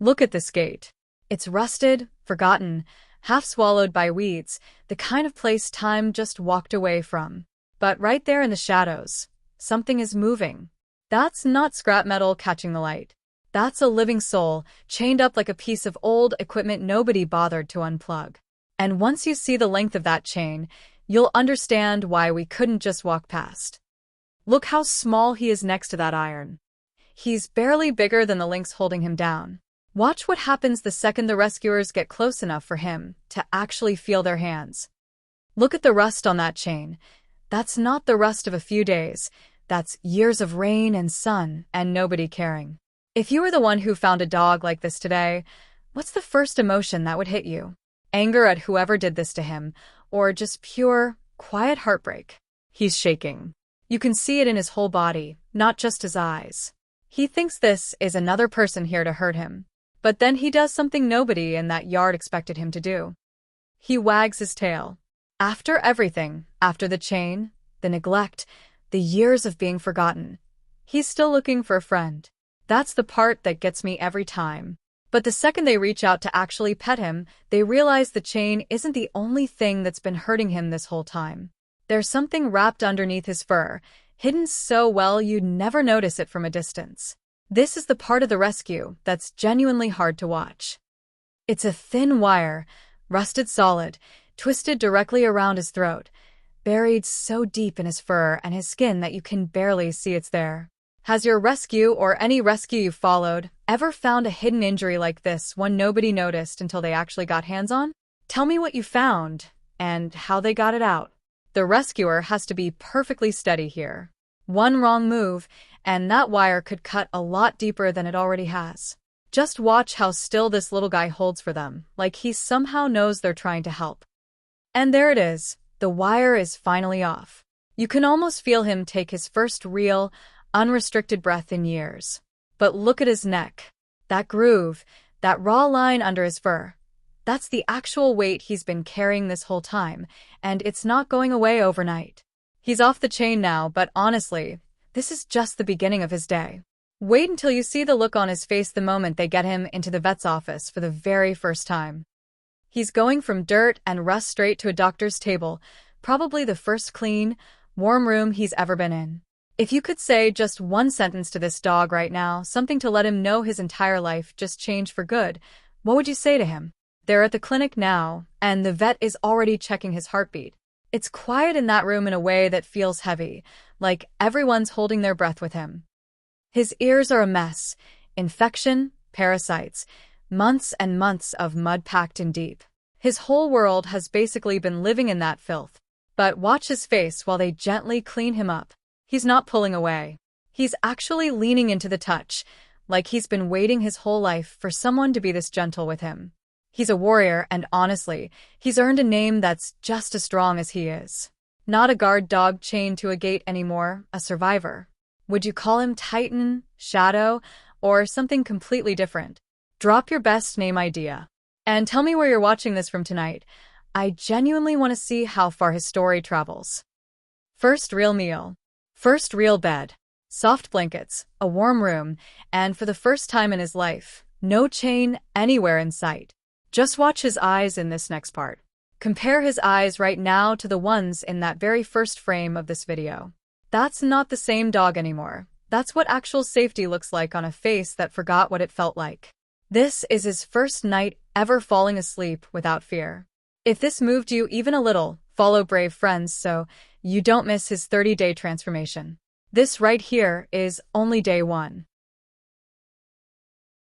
Look at this gate. It's rusted, forgotten, half swallowed by weeds, the kind of place time just walked away from. But right there in the shadows, something is moving. That's not scrap metal catching the light. That's a living soul, chained up like a piece of old equipment nobody bothered to unplug. And once you see the length of that chain, you'll understand why we couldn't just walk past. Look how small he is next to that iron. He's barely bigger than the links holding him down. Watch what happens the second the rescuers get close enough for him to actually feel their hands. Look at the rust on that chain. That's not the rust of a few days. That's years of rain and sun and nobody caring. If you were the one who found a dog like this today, what's the first emotion that would hit you? Anger at whoever did this to him, or just pure, quiet heartbreak? He's shaking. You can see it in his whole body, not just his eyes. He thinks this is another person here to hurt him. But then he does something nobody in that yard expected him to do. He wags his tail. After everything, after the chain, the neglect, the years of being forgotten, he's still looking for a friend. That's the part that gets me every time. But the second they reach out to actually pet him, they realize the chain isn't the only thing that's been hurting him this whole time. There's something wrapped underneath his fur, hidden so well you'd never notice it from a distance. This is the part of the rescue that's genuinely hard to watch. It's a thin wire, rusted solid, twisted directly around his throat, buried so deep in his fur and his skin that you can barely see it's there. Has your rescue, or any rescue you've followed, ever found a hidden injury like this, one nobody noticed until they actually got hands on? Tell me what you found, and how they got it out. The rescuer has to be perfectly steady here. One wrong move, and that wire could cut a lot deeper than it already has. Just watch how still this little guy holds for them, like he somehow knows they're trying to help. And there it is. The wire is finally off. You can almost feel him take his first real, unrestricted breath in years. But look at his neck. That groove, that raw line under his fur. That's the actual weight he's been carrying this whole time, and it's not going away overnight. He's off the chain now, but honestly, this is just the beginning of his day. Wait until you see the look on his face the moment they get him into the vet's office for the very first time. He's going from dirt and rust straight to a doctor's table, probably the first clean, warm room he's ever been in. If you could say just one sentence to this dog right now, something to let him know his entire life just changed for good, what would you say to him? They're at the clinic now, and the vet is already checking his heartbeat. It's quiet in that room in a way that feels heavy, like everyone's holding their breath with him. His ears are a mess. Infection, parasites, months and months of mud packed in deep. His whole world has basically been living in that filth. But watch his face while they gently clean him up. He's not pulling away. He's actually leaning into the touch, like he's been waiting his whole life for someone to be this gentle with him. He's a warrior, and honestly, he's earned a name that's just as strong as he is. Not a guard dog chained to a gate anymore, a survivor. Would you call him Titan, Shadow, or something completely different? Drop your best name idea. And tell me where you're watching this from tonight. I genuinely want to see how far his story travels. First real meal. First real bed. Soft blankets, a warm room, and for the first time in his life, no chain anywhere in sight. Just watch his eyes in this next part. Compare his eyes right now to the ones in that very first frame of this video. That's not the same dog anymore. That's what actual safety looks like on a face that forgot what it felt like. This is his first night ever falling asleep without fear. If this moved you even a little, follow Brave Friends so you don't miss his 30-day transformation. This right here is only day one.